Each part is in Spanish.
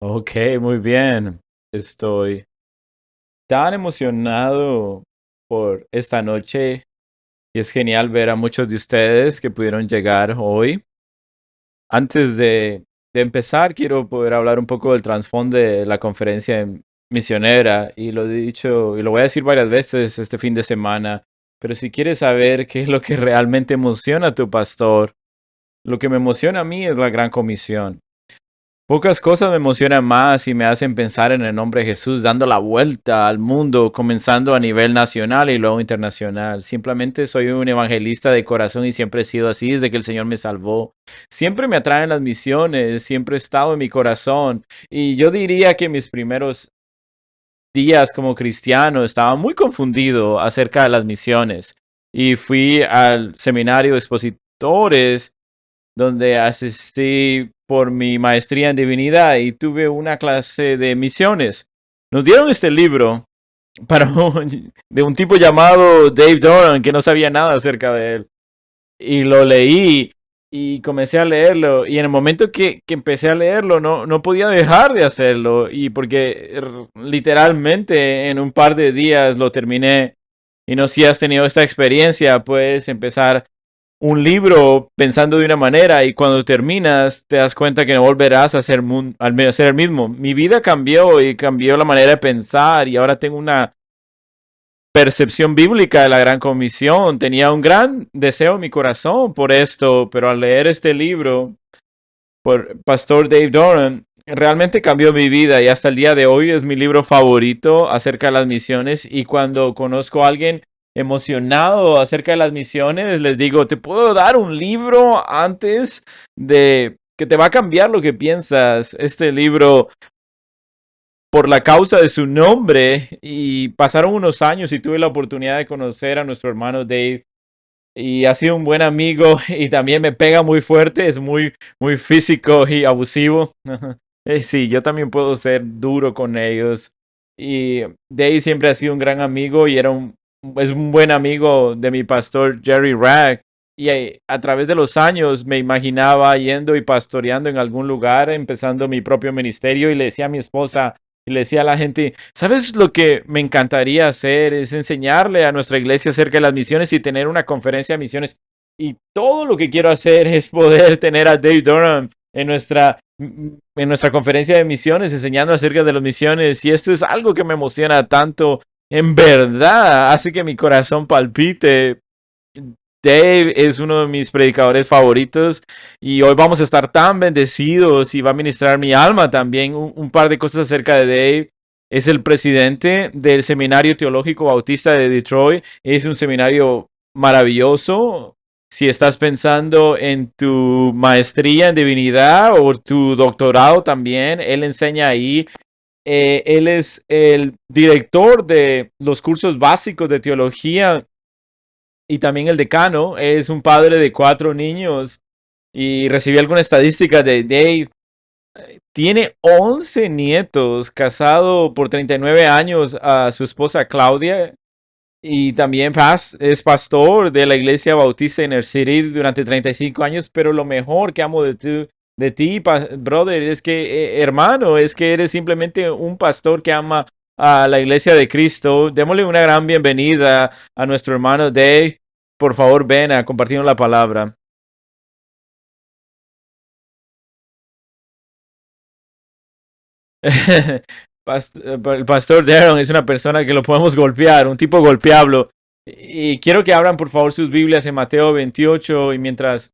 Ok, muy bien. Estoy tan emocionado por esta noche y es genial ver a muchos de ustedes que pudieron llegar hoy. Antes de empezar, quiero poder hablar un poco del trasfondo de la conferencia misionera y lo he dicho y lo voy a decir varias veces este fin de semana, pero si quieres saber qué es lo que realmente emociona a tu pastor, lo que me emociona a mí es la gran comisión. Pocas cosas me emocionan más y me hacen pensar en el nombre de Jesús dando la vuelta al mundo, comenzando a nivel nacional y luego internacional. Simplemente soy un evangelista de corazón y siempre he sido así desde que el Señor me salvó. Siempre me atraen las misiones, siempre he estado en mi corazón y yo diría que mis primeros días como cristiano estaba muy confundido acerca de las misiones y fui al seminario de expositores donde asistí por mi maestría en divinidad y tuve una clase de misiones. Nos dieron este libro de un tipo llamado Dave Doran que no sabía nada acerca de él. Y lo leí y comencé a leerlo. Y en el momento que empecé a leerlo, no podía dejar de hacerlo. Y porque literalmente en un par de días lo terminé. Y no sé si has tenido esta experiencia, puedes empezar un libro pensando de una manera y cuando terminas te das cuenta que no volverás a a ser el mismo. Mi vida cambió y cambió la manera de pensar y ahora tengo una percepción bíblica de la gran comisión. Tenía un gran deseo en mi corazón por esto, pero al leer este libro por Pastor Dave Doran, realmente cambió mi vida y hasta el día de hoy es mi libro favorito acerca de las misiones y cuando conozco a alguien emocionado acerca de las misiones, les digo, te puedo dar un libro antes de que te va a cambiar lo que piensas. Este libro, por la causa de su nombre, y pasaron unos años y tuve la oportunidad de conocer a nuestro hermano Dave y ha sido un buen amigo y también me pega muy fuerte, es muy físico y abusivo. Sí, yo también puedo ser duro con ellos. Y Dave siempre ha sido un gran amigo y es un buen amigo de mi pastor Jerry Ragg. Y a través de los años me imaginaba yendo y pastoreando en algún lugar, empezando mi propio ministerio y le decía a mi esposa, y le decía a la gente, ¿sabes lo que me encantaría hacer? Es enseñarle a nuestra iglesia acerca de las misiones y tener una conferencia de misiones. Y todo lo que quiero hacer es poder tener a Dave Durham en nuestra conferencia de misiones, enseñando acerca de las misiones. Y esto es algo que me emociona tanto. En verdad, hace que mi corazón palpite. Dave es uno de mis predicadores favoritos y hoy vamos a estar tan bendecidos y va a ministrar mi alma también un par de cosas acerca de Dave. Es el presidente del Seminario Teológico Bautista de Detroit. Es un seminario maravilloso. Si estás pensando en tu maestría en divinidad o tu doctorado también, él enseña ahí. Él es el director de los cursos básicos de teología y también el decano es un padre de 4 niños y recibí alguna estadística de Dave. Tiene 11 nietos, casado por 39 años a su esposa Claudia y también es pastor de la iglesia bautista en el City durante 35 años, pero lo mejor que amo de ti, brother, es que, hermano, es que eres simplemente un pastor que ama a la iglesia de Cristo. Démosle una gran bienvenida a nuestro hermano Dave. Por favor, ven a compartirnos la palabra. El pastor Darren es una persona que lo podemos golpear, un tipo golpeable. Y quiero que abran por favor sus Biblias en Mateo 28 y mientras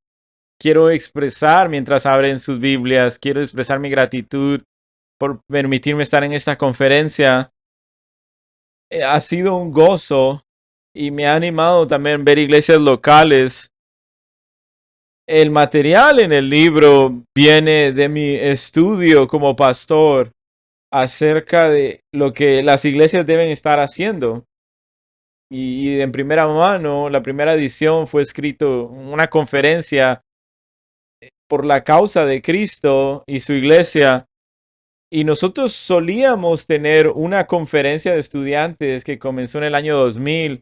abren sus Biblias, quiero expresar mi gratitud por permitirme estar en esta conferencia. Ha sido un gozo y me ha animado también ver iglesias locales. El material en el libro viene de mi estudio como pastor acerca de lo que las iglesias deben estar haciendo. Y en primera mano, la primera edición fue escrito una conferencia por la causa de Cristo y su iglesia. Y nosotros solíamos tener una conferencia de estudiantes que comenzó en el año 2000.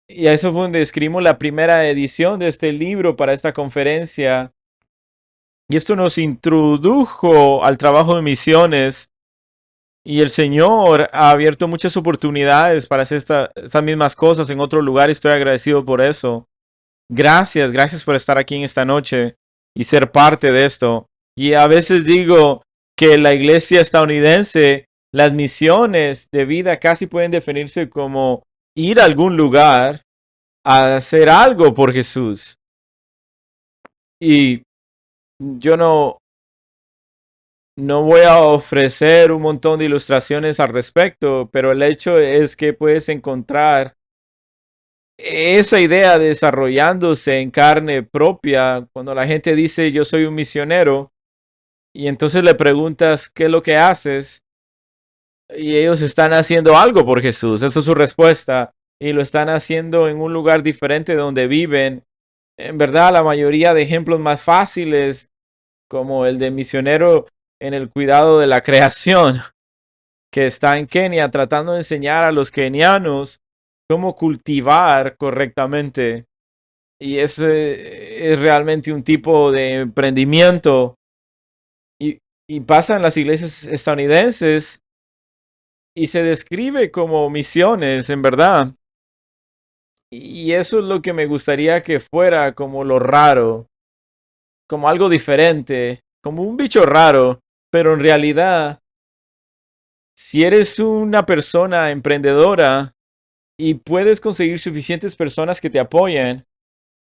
Y a eso fue donde escribimos la primera edición de este libro para esta conferencia. Y esto nos introdujo al trabajo de misiones. Y el Señor ha abierto muchas oportunidades para hacer estas mismas cosas en otro lugar y estoy agradecido por eso. Gracias, gracias por estar aquí en esta noche y ser parte de esto. Y a veces digo que la iglesia estadounidense, las misiones de vida casi pueden definirse como ir a algún lugar a hacer algo por Jesús. Y yo no voy a ofrecer un montón de ilustraciones al respecto, pero el hecho es que puedes encontrar esa idea desarrollándose en carne propia cuando la gente dice yo soy un misionero y entonces le preguntas qué es lo que haces y ellos están haciendo algo por Jesús. Esa es su respuesta y lo están haciendo en un lugar diferente de donde viven. En verdad, la mayoría de ejemplos más fáciles, como el de misionero en el cuidado de la creación, que está en Kenia tratando de enseñar a los kenianos cómo cultivar correctamente. Y ese es realmente un tipo de emprendimiento. Y, y pasa en las iglesias estadounidenses y se describe como misiones, en verdad. Y eso es lo que me gustaría que fuera como lo raro, como algo diferente, como un bicho raro, pero en realidad, si eres una persona emprendedora y puedes conseguir suficientes personas que te apoyen,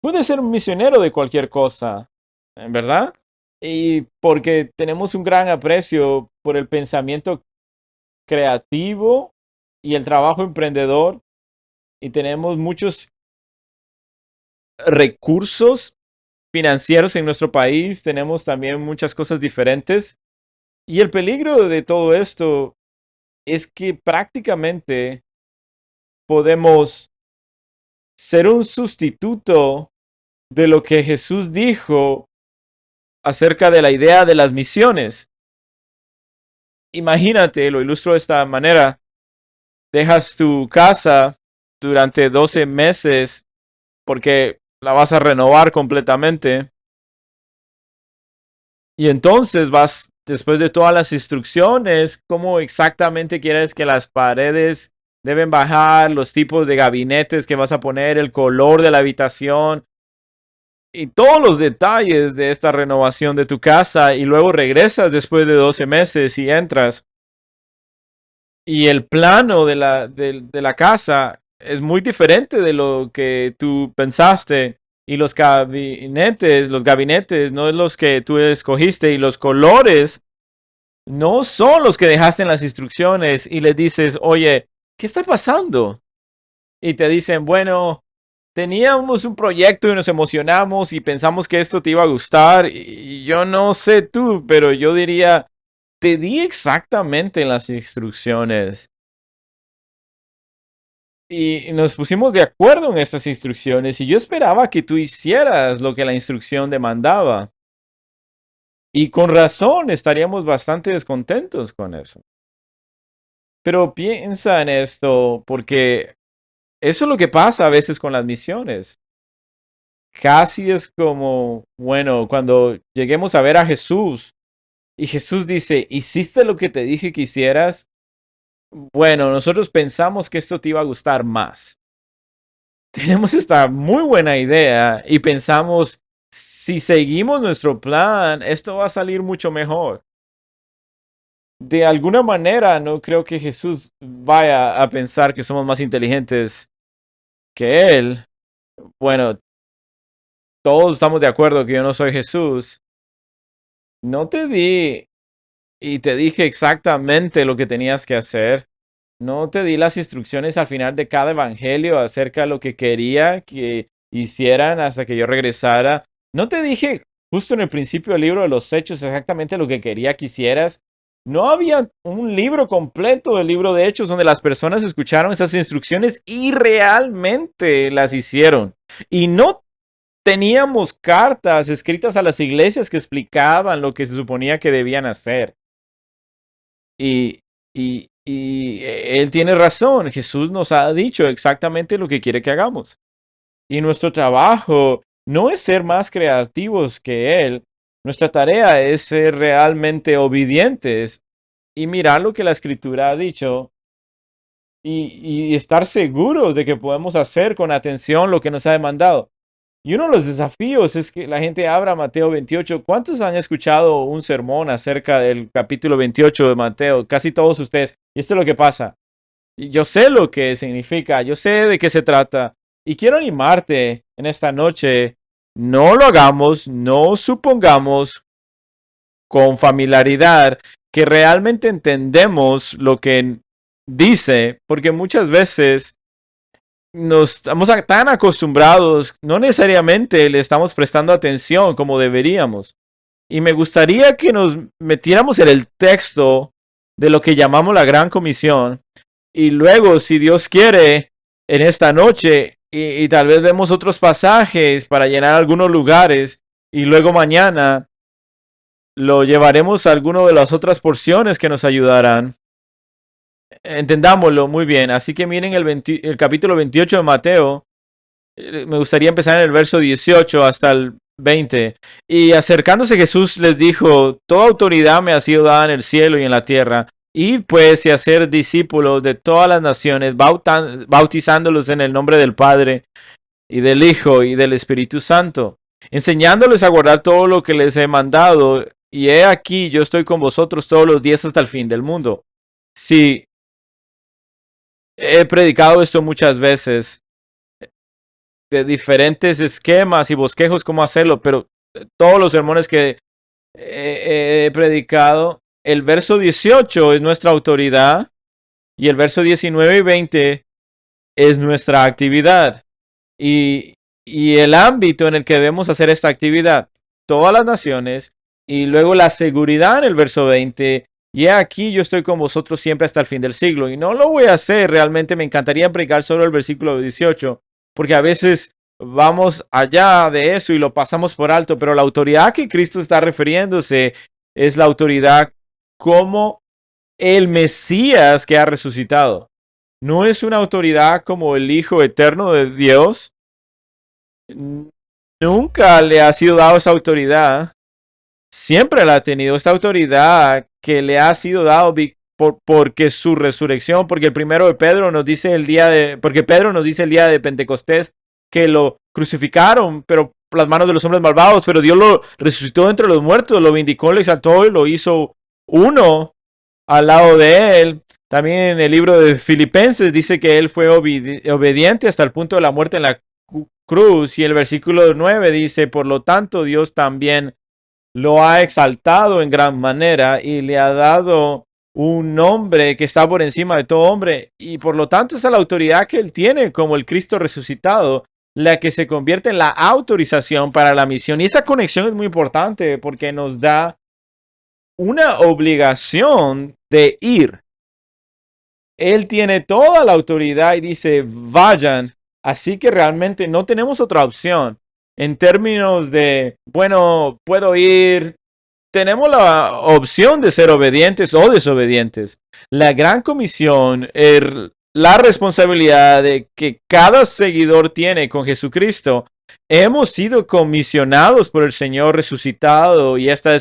puedes ser un misionero de cualquier cosa, en verdad. Y porque tenemos un gran aprecio por el pensamiento creativo y el trabajo emprendedor y tenemos muchos recursos financieros en nuestro país, tenemos también muchas cosas diferentes. Y el peligro de todo esto es que prácticamente podemos ser un sustituto de lo que Jesús dijo acerca de la idea de las misiones. Imagínate, lo ilustro de esta manera, dejas tu casa durante 12 meses porque la vas a renovar completamente y entonces vas, después de todas las instrucciones, cómo exactamente quieres que las paredes deben bajar, los tipos de gabinetes que vas a poner, el color de la habitación y todos los detalles de esta renovación de tu casa y luego regresas después de 12 meses y entras y el plano de la casa es muy diferente de lo que tú pensaste. Y los gabinetes no es los que tú escogiste y los colores no son los que dejaste en las instrucciones y le dices, oye, ¿qué está pasando? Y te dicen, bueno, teníamos un proyecto y nos emocionamos y pensamos que esto te iba a gustar. Y yo no sé tú, pero yo diría, te di exactamente las instrucciones. Y nos pusimos de acuerdo en estas instrucciones y yo esperaba que tú hicieras lo que la instrucción demandaba. Y con razón estaríamos bastante descontentos con eso. Pero piensa en esto porque eso es lo que pasa a veces con las misiones. Casi es como, bueno, cuando lleguemos a ver a Jesús y Jesús dice, ¿hiciste lo que te dije que hicieras? Bueno, nosotros pensamos que esto te iba a gustar más. Tenemos esta muy buena idea y pensamos, si seguimos nuestro plan, esto va a salir mucho mejor. De alguna manera, no creo que Jesús vaya a pensar que somos más inteligentes que Él. Bueno, todos estamos de acuerdo que yo no soy Jesús. No te di y te dije exactamente lo que tenías que hacer. No te di las instrucciones al final de cada evangelio acerca de lo que quería que hicieran hasta que yo regresara. No te dije justo en el principio del libro de los Hechos exactamente lo que quería que hicieras. No había un libro completo del libro de Hechos donde las personas escucharon esas instrucciones y realmente las hicieron. Y no teníamos cartas escritas a las iglesias que explicaban lo que se suponía que debían hacer. Y él tiene razón. Jesús nos ha dicho exactamente lo que quiere que hagamos. Y nuestro trabajo no es ser más creativos que Él, Nuestra tarea es ser realmente obedientes y mirar lo que la Escritura ha dicho y estar seguros de que podemos hacer con atención lo que nos ha demandado. Y uno de los desafíos es que la gente abra Mateo 28. ¿Cuántos han escuchado un sermón acerca del capítulo 28 de Mateo? Casi todos ustedes. Y esto es lo que pasa. Y yo sé lo que significa, yo sé de qué se trata. Y quiero animarte en esta noche. No lo hagamos, no supongamos con familiaridad que realmente entendemos lo que dice, porque muchas veces nos estamos tan acostumbrados, no necesariamente le estamos prestando atención como deberíamos. Y me gustaría que nos metiéramos en el texto de lo que llamamos la Gran Comisión y luego, si Dios quiere, en esta noche y tal vez vemos otros pasajes para llenar algunos lugares y luego mañana lo llevaremos a alguna de las otras porciones que nos ayudarán. Entendámoslo muy bien. Así que miren el capítulo 28 de Mateo. Me gustaría empezar en el verso 18 hasta el 20. Y acercándose Jesús les dijo, toda autoridad me ha sido dada en el cielo y en la tierra. Id pues y hacer discípulos de todas las naciones, bautizándolos en el nombre del Padre y del Hijo y del Espíritu Santo, enseñándoles a guardar todo lo que les he mandado. Y he aquí, yo estoy con vosotros todos los días hasta el fin del mundo. Sí, he predicado esto muchas veces, de diferentes esquemas y bosquejos cómo hacerlo, pero todos los sermones que he predicado, el verso 18 es nuestra autoridad y el verso 19 y 20 es nuestra actividad. Y el ámbito en el que debemos hacer esta actividad, todas las naciones, y luego la seguridad en el verso 20. Y aquí yo estoy con vosotros siempre hasta el fin del siglo. Y no lo voy a hacer, realmente me encantaría predicar solo el versículo 18, porque a veces vamos allá de eso y lo pasamos por alto, pero la autoridad que Cristo está refiriéndose es la autoridad como el Mesías que ha resucitado. No es una autoridad como el Hijo eterno de Dios. Nunca le ha sido dado esa autoridad. Siempre la ha tenido esta autoridad que le ha sido dado porque su resurrección, porque el primero de Pedro nos dice porque Pedro nos dice el día de Pentecostés que lo crucificaron, pero por las manos de los hombres malvados, pero Dios lo resucitó entre los muertos, lo vindicó, lo exaltó y lo hizo uno al lado de él. También en el libro de Filipenses dice que él fue obediente hasta el punto de la muerte en la cruz. Y el versículo 9 dice, por lo tanto, Dios también lo ha exaltado en gran manera y le ha dado un nombre que está por encima de todo hombre. Y por lo tanto, esa es la autoridad que él tiene como el Cristo resucitado, la que se convierte en la autorización para la misión. Y esa conexión es muy importante porque nos da una obligación de ir. Él tiene toda la autoridad y dice, vayan. Así que realmente no tenemos otra opción. En términos de, bueno, puedo ir. Tenemos la opción de ser obedientes o desobedientes. La gran comisión es la responsabilidad de que cada seguidor tiene con Jesucristo. Hemos sido comisionados por el Señor resucitado y esta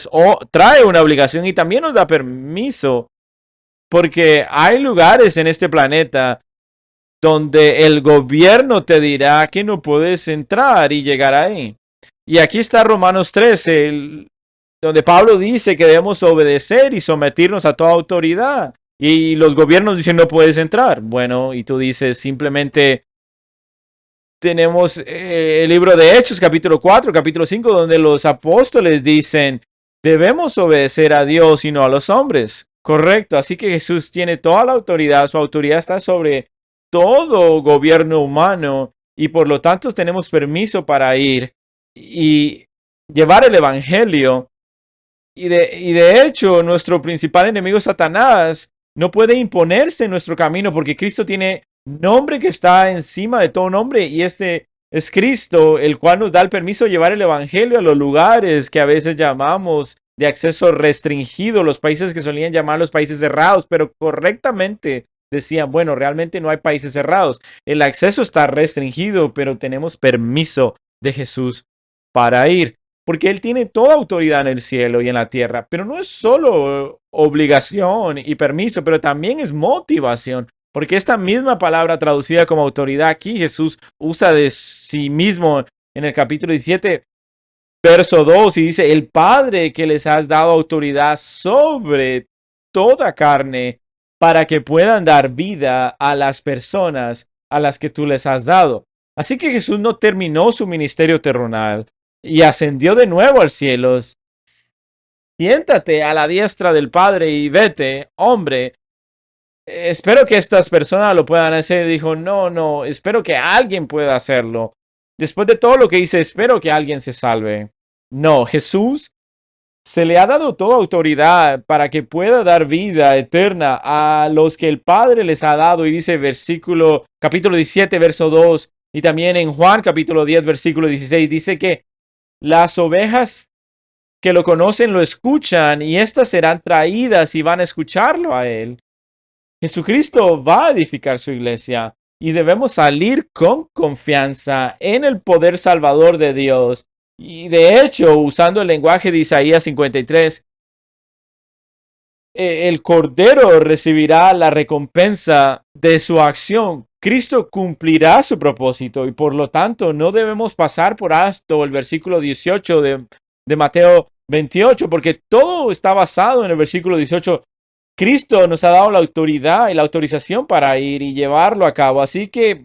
trae una obligación y también nos da permiso porque hay lugares en este planeta donde el gobierno te dirá que no puedes entrar y llegar ahí. Y aquí está Romanos 13, donde Pablo dice que debemos obedecer y someternos a toda autoridad. Y los gobiernos dicen no puedes entrar. Bueno, y tú dices simplemente tenemos el libro de Hechos, capítulo 4, capítulo 5, donde los apóstoles dicen debemos obedecer a Dios y no a los hombres. Correcto, así que Jesús tiene toda la autoridad, su autoridad está sobre todo gobierno humano y por lo tanto tenemos permiso para ir y llevar el evangelio. Y de hecho, nuestro principal enemigo, Satanás, no puede imponerse en nuestro camino porque Cristo tiene nombre que está encima de todo nombre y este es Cristo, el cual nos da el permiso de llevar el evangelio a los lugares que a veces llamamos de acceso restringido, los países que solían llamar los países cerrados, pero correctamente decían, bueno, realmente no hay países cerrados. El acceso está restringido, pero tenemos permiso de Jesús para ir. porque Él tiene toda autoridad en el cielo y en la tierra, pero no es solo obligación y permiso, pero también es motivación, porque esta misma palabra traducida como autoridad aquí Jesús usa de sí mismo en el capítulo 17, verso 2, y dice, el Padre que les has dado autoridad sobre toda carne para que puedan dar vida a las personas a las que tú les has dado. Así que Jesús no terminó su ministerio terrenal y ascendió de nuevo al cielo. Siéntate a la diestra del Padre y vete, hombre. Espero que estas personas lo puedan hacer. Dijo, no, espero que alguien pueda hacerlo. Después de todo lo que hice, espero que alguien se salve. No, Jesús se le ha dado toda autoridad para que pueda dar vida eterna a los que el Padre les ha dado. Y dice capítulo 17, verso 2, y también en Juan capítulo 10, versículo 16, dice que las ovejas que lo conocen lo escuchan y éstas serán traídas y van a escucharlo a él. Jesucristo va a edificar su iglesia y debemos salir con confianza en el poder salvador de Dios. Y de hecho, usando el lenguaje de Isaías 53, el Cordero recibirá la recompensa de su acción. Cristo cumplirá su propósito y por lo tanto no debemos pasar por alto el versículo 18 de Mateo 28, porque todo está basado en el versículo 18. Cristo nos ha dado la autoridad y la autorización para ir y llevarlo a cabo. Así que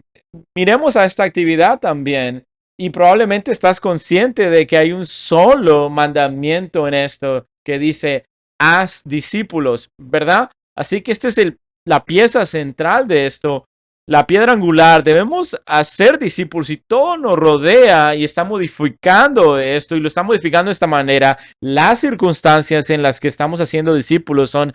miremos a esta actividad también. Y probablemente estás consciente de que hay un solo mandamiento en esto que dice, haz discípulos, ¿verdad? Así que esta es la pieza central de esto, la piedra angular. Debemos hacer discípulos y todo nos rodea y está modificando esto y lo está modificando de esta manera. Las circunstancias en las que estamos haciendo discípulos son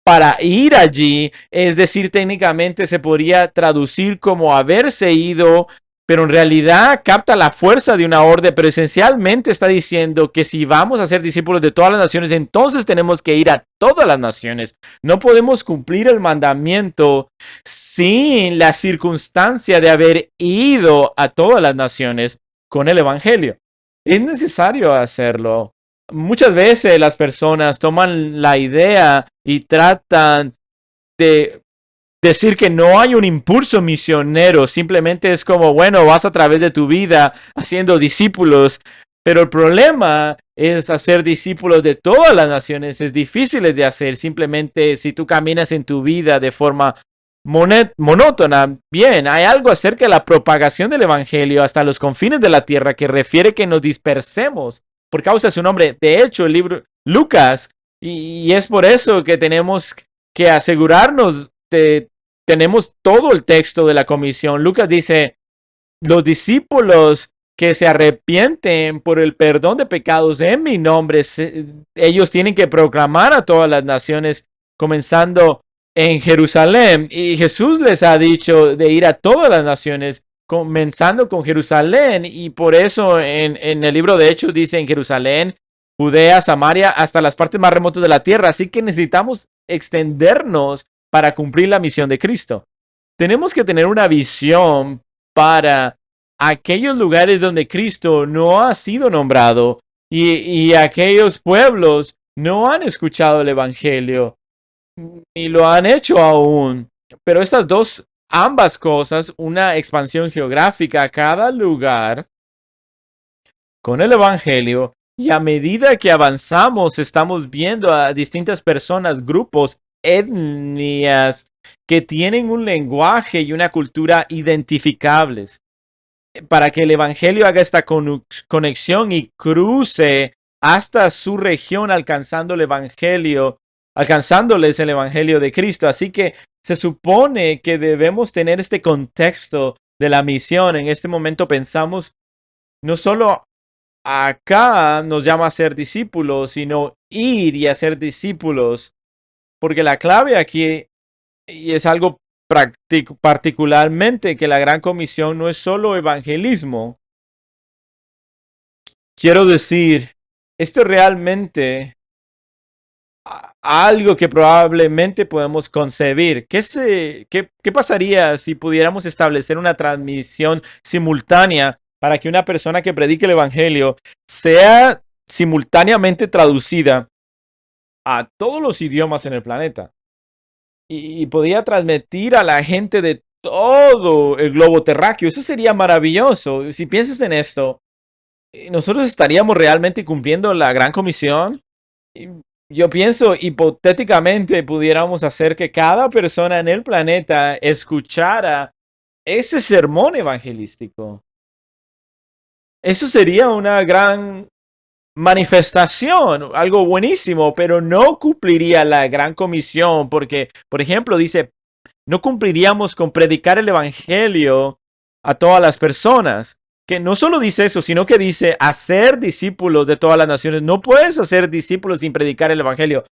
para ir allí, es decir, técnicamente se podría traducir como haberse ido, pero en realidad capta la fuerza de una orden, pero esencialmente está diciendo que si vamos a ser discípulos de todas las naciones, entonces tenemos que ir a todas las naciones. No podemos cumplir el mandamiento sin la circunstancia de haber ido a todas las naciones con el Evangelio. Es necesario hacerlo. Muchas veces las personas toman la idea y tratan de decir que no hay un impulso misionero, simplemente es como, bueno, vas a través de tu vida haciendo discípulos, pero el problema es hacer discípulos de todas las naciones, es difícil de hacer, simplemente si tú caminas en tu vida de forma monótona. Bien, hay algo acerca de la propagación del evangelio hasta los confines de la tierra que refiere que nos dispersemos por causa de su nombre. De hecho, el libro Lucas, y es por eso que tenemos que asegurarnos de tenemos todo el texto de la comisión. Lucas dice, los discípulos que se arrepienten por el perdón de pecados en mi nombre, ellos tienen que proclamar a todas las naciones, comenzando en Jerusalén. Y Jesús les ha dicho de ir a todas las naciones, comenzando con Jerusalén. Y por eso en el libro de Hechos dice en Jerusalén, Judea, Samaria, hasta las partes más remotas de la tierra. Así que necesitamos extendernos para cumplir la misión de Cristo. Tenemos que tener una visión para aquellos lugares donde Cristo no ha sido nombrado y aquellos pueblos no han escuchado el Evangelio y lo han hecho aún. Pero ambas cosas, una expansión geográfica a cada lugar con el Evangelio, y a medida que avanzamos estamos viendo a distintas personas, grupos, etnias que tienen un lenguaje y una cultura identificables. Para que el Evangelio haga esta conexión y cruce hasta su región alcanzándoles el Evangelio de Cristo. Así que se supone que debemos tener este contexto de la misión. En este momento pensamos no solo acá nos llama a ser discípulos, sino ir y hacer discípulos. Porque la clave aquí, y es algo particularmente, que la gran comisión no es solo evangelismo. Quiero decir, esto es realmente algo que probablemente podemos concebir. ¿Qué pasaría si pudiéramos establecer una transmisión simultánea para que una persona que predique el evangelio sea simultáneamente traducida a todos los idiomas en el planeta y podía transmitir a la gente de todo el globo terráqueo. Eso sería maravilloso. Si piensas en esto, nosotros estaríamos realmente cumpliendo la gran comisión. Yo pienso, hipotéticamente, pudiéramos hacer que cada persona en el planeta escuchara ese sermón evangelístico. Eso sería una gran manifestación, algo buenísimo, pero no cumpliría la gran comisión porque, por ejemplo, dice, no cumpliríamos con predicar el evangelio a todas las personas. Que no solo dice eso, sino que dice hacer discípulos de todas las naciones. No puedes hacer discípulos sin predicar el evangelio.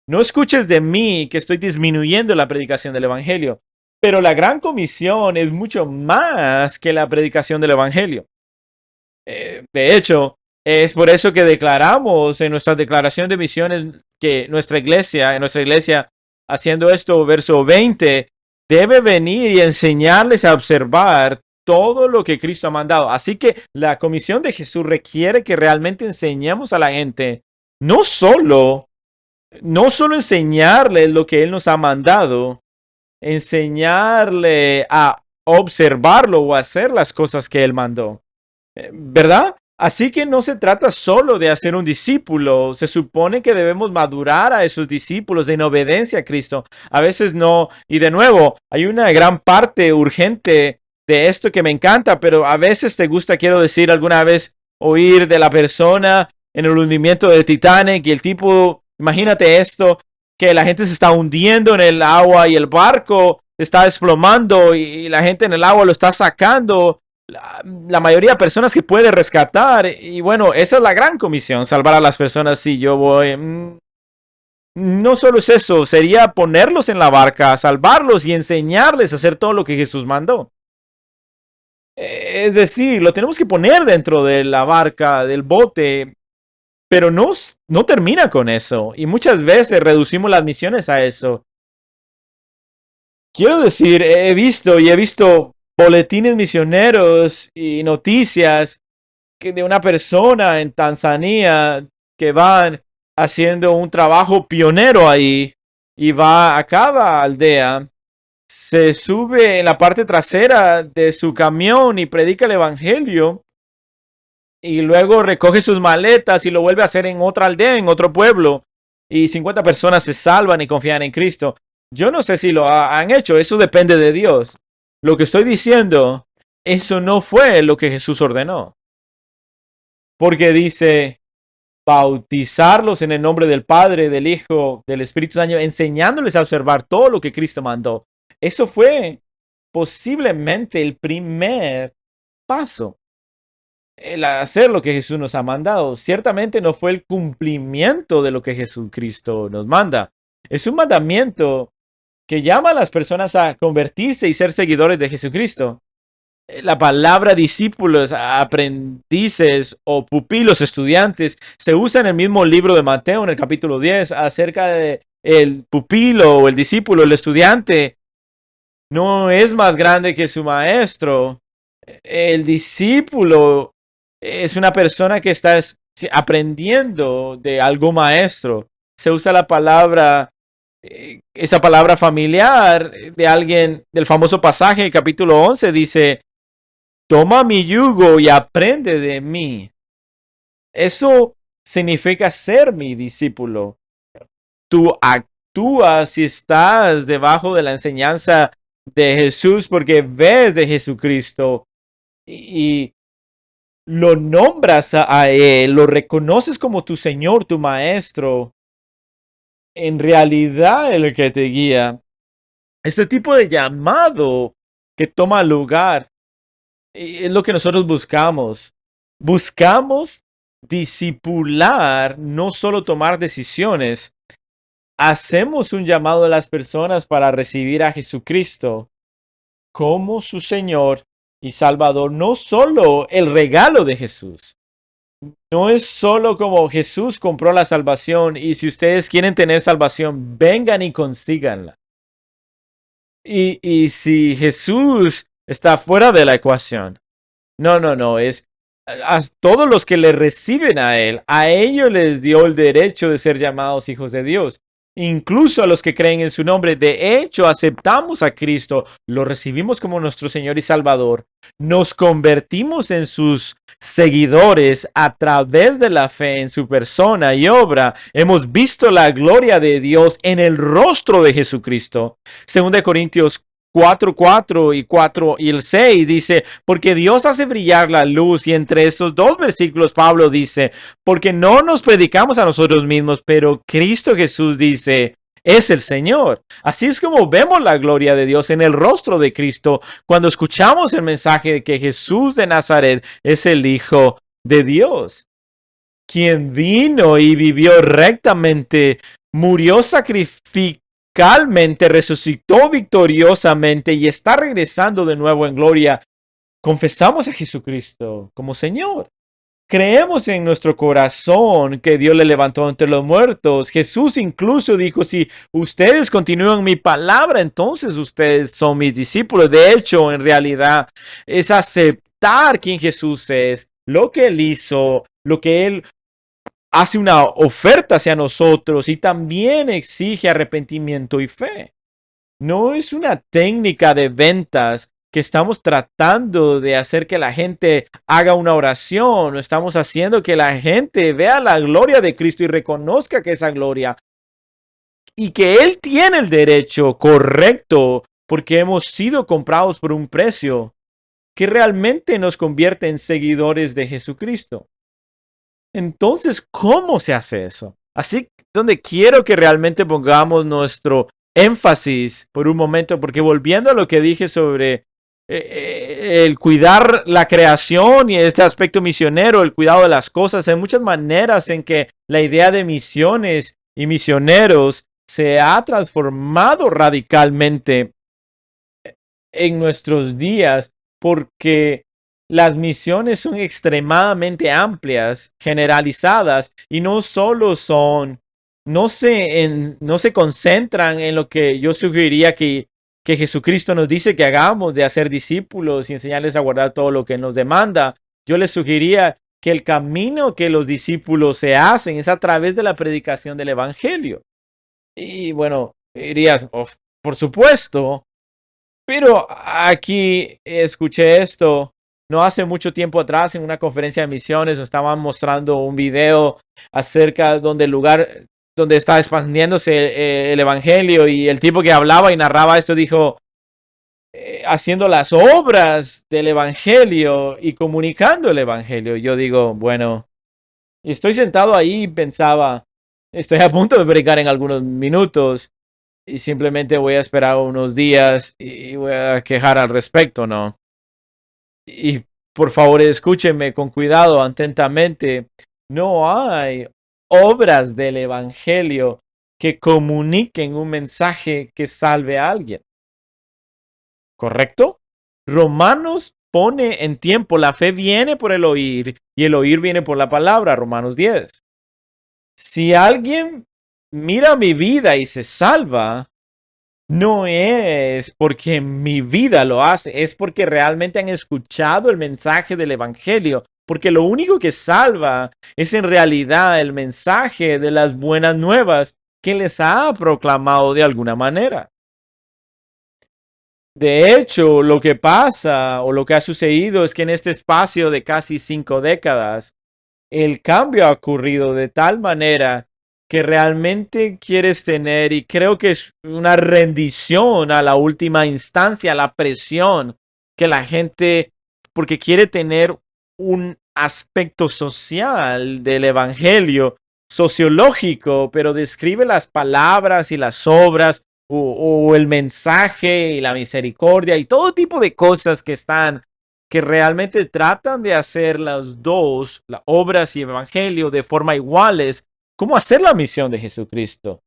No escuches de mí que estoy disminuyendo la predicación del evangelio. Pero la gran comisión es mucho más que la predicación del evangelio. De hecho, es por eso que declaramos en nuestra declaración de misiones que en nuestra iglesia, haciendo esto, verso 20, debe venir y enseñarles a observar todo lo que Cristo ha mandado. Así que la comisión de Jesús requiere que realmente enseñemos a la gente, no solo, no solo enseñarles lo que Él nos ha mandado, enseñarle a observarlo o hacer las cosas que Él mandó. ¿Verdad? Así que no se trata solo de hacer un discípulo, se supone que debemos madurar a esos discípulos en obediencia a Cristo. A veces no, y de nuevo, hay una gran parte urgente de esto que me encanta, pero a veces te gusta, quiero decir, alguna vez oír de la persona en el hundimiento del Titanic y el tipo, imagínate esto, que la gente se está hundiendo en el agua y el barco está desplomando y la gente en el agua lo está sacando la mayoría de personas que puede rescatar. Y bueno, esa es la gran comisión, salvar a las personas. Si yo voy, no solo es eso, sería ponerlos en la barca, salvarlos y enseñarles a hacer todo lo que Jesús mandó. Es decir, lo tenemos que poner dentro de la barca, del bote, pero no termina con eso. Y muchas veces reducimos las misiones a eso. Quiero decir, he visto boletines misioneros y noticias que de una persona en Tanzania que van haciendo un trabajo pionero ahí y va a cada aldea, se sube en la parte trasera de su camión y predica el evangelio y luego recoge sus maletas y lo vuelve a hacer en otra aldea, en otro pueblo y 50 personas se salvan y confían en Cristo. Yo no sé si lo han hecho, eso depende de Dios. Lo que estoy diciendo, eso no fue lo que Jesús ordenó. Porque dice, bautizarlos en el nombre del Padre, del Hijo, del Espíritu Santo, enseñándoles a observar todo lo que Cristo mandó. Eso fue posiblemente el primer paso. El hacer lo que Jesús nos ha mandado. Ciertamente no fue el cumplimiento de lo que Jesucristo nos manda. Es un mandamiento que llama a las personas a convertirse y ser seguidores de Jesucristo. La palabra discípulos, aprendices o pupilos, estudiantes, se usa en el mismo libro de Mateo, en el capítulo 10, acerca de el pupilo o el discípulo, el estudiante. No es más grande que su maestro. El discípulo es una persona que está aprendiendo de algún maestro. Se usa la palabra esa palabra familiar de alguien del famoso pasaje, capítulo 11, dice, toma mi yugo y aprende de mí. Eso significa ser mi discípulo. Tú actúas si estás debajo de la enseñanza de Jesús porque ves de Jesucristo y lo nombras a Él, lo reconoces como tu Señor, tu Maestro. En realidad el que te guía. Este tipo de llamado que toma lugar es lo que nosotros buscamos. Buscamos discipular, no solo tomar decisiones. Hacemos un llamado a las personas para recibir a Jesucristo como su Señor y Salvador. No solo el regalo de Jesús. No es solo como Jesús compró la salvación y si ustedes quieren tener salvación, vengan y consíganla. Y si Jesús está fuera de la ecuación, No, no, no, es a todos los que le reciben a ellos les dio el derecho de ser llamados hijos de Dios. Incluso a los que creen en su nombre. De hecho, aceptamos a Cristo, lo recibimos como nuestro Señor y Salvador. Nos convertimos en sus seguidores a través de la fe en su persona y obra. Hemos visto la gloria de Dios en el rostro de Jesucristo. Según de Corintios 4:4 y 4 y el 6 dice, porque Dios hace brillar la luz, y entre estos dos versículos Pablo dice, porque no nos predicamos a nosotros mismos, pero Cristo Jesús dice, es el Señor. Así es como vemos la gloria de Dios en el rostro de Cristo cuando escuchamos el mensaje de que Jesús de Nazaret es el Hijo de Dios, quien vino y vivió rectamente, murió sacrificalmente, resucitó victoriosamente y está regresando de nuevo en gloria. Confesamos a Jesucristo como Señor. Creemos en nuestro corazón que Dios le levantó entre los muertos. Jesús incluso dijo, si ustedes continúan mi palabra, entonces ustedes son mis discípulos. De hecho, en realidad, es aceptar quién Jesús es, lo que Él hizo, lo que Él hace una oferta hacia nosotros y también exige arrepentimiento y fe. No es una técnica de ventas que estamos tratando de hacer que la gente haga una oración, no estamos haciendo que la gente vea la gloria de Cristo y reconozca que esa gloria y que Él tiene el derecho correcto porque hemos sido comprados por un precio que realmente nos convierte en seguidores de Jesucristo. Entonces, ¿cómo se hace eso? Así, donde quiero que realmente pongamos nuestro énfasis por un momento, porque volviendo a lo que dije sobre el cuidar la creación y este aspecto misionero, el cuidado de las cosas, hay muchas maneras en que la idea de misiones y misioneros se ha transformado radicalmente en nuestros días, porque las misiones son extremadamente amplias, generalizadas, y no solo son, no se concentran en lo que yo sugeriría que Jesucristo nos dice que hagamos, de hacer discípulos y enseñarles a guardar todo lo que nos demanda. Yo les sugeriría que el camino que los discípulos se hacen es a través de la predicación del Evangelio. Y bueno, dirías, oh, por supuesto, pero aquí escuché esto no hace mucho tiempo atrás en una conferencia de misiones. Estaban mostrando un video acerca donde el lugar donde está expandiéndose el evangelio, y el tipo que hablaba y narraba esto dijo, haciendo las obras del evangelio y comunicando el evangelio. Yo digo, bueno, estoy sentado ahí y pensaba, estoy a punto de predicar en algunos minutos y simplemente voy a esperar unos días y voy a quejar al respecto, ¿no? Y por favor, escúchenme con cuidado, atentamente. No hay obras del Evangelio que comuniquen un mensaje que salve a alguien. ¿Correcto? Romanos pone en tiempo, la fe viene por el oír y el oír viene por la palabra, Romanos 10. Si alguien mira mi vida y se salva, no es porque mi vida lo hace, es porque realmente han escuchado el mensaje del Evangelio, porque lo único que salva es en realidad el mensaje de las buenas nuevas que les ha proclamado de alguna manera. De hecho, lo que pasa o lo que ha sucedido es que en este espacio de casi 5 décadas, el cambio ha ocurrido de tal manera que realmente quieres tener, y creo que es una rendición a la última instancia, la presión que la gente, porque quiere tener un aspecto social del evangelio, sociológico, pero describe las palabras y las obras o el mensaje y la misericordia y todo tipo de cosas que están, que realmente tratan de hacer las dos, las obras y el evangelio, de forma iguales. ¿Cómo hacer la misión de Jesucristo?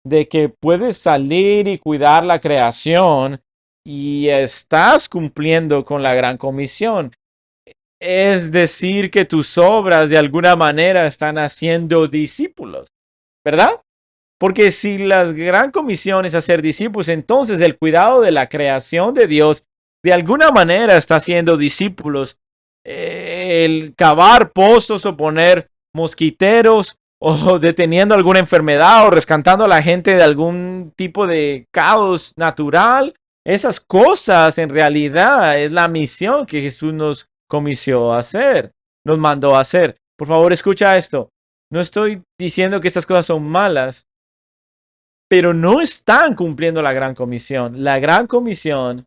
De que puedes salir y cuidar la creación y estás cumpliendo con la gran comisión. Es decir, que tus obras de alguna manera están haciendo discípulos, ¿verdad? Porque si la gran comisión es hacer discípulos, entonces el cuidado de la creación de Dios de alguna manera está haciendo discípulos. el cavar pozos o poner mosquiteros o deteniendo alguna enfermedad o rescatando a la gente de algún tipo de caos natural. Esas cosas en realidad es la misión que Jesús nos comisionó a hacer, nos mandó a hacer. Por favor, escucha esto. No estoy diciendo que estas cosas son malas, pero no están cumpliendo la gran comisión. La gran comisión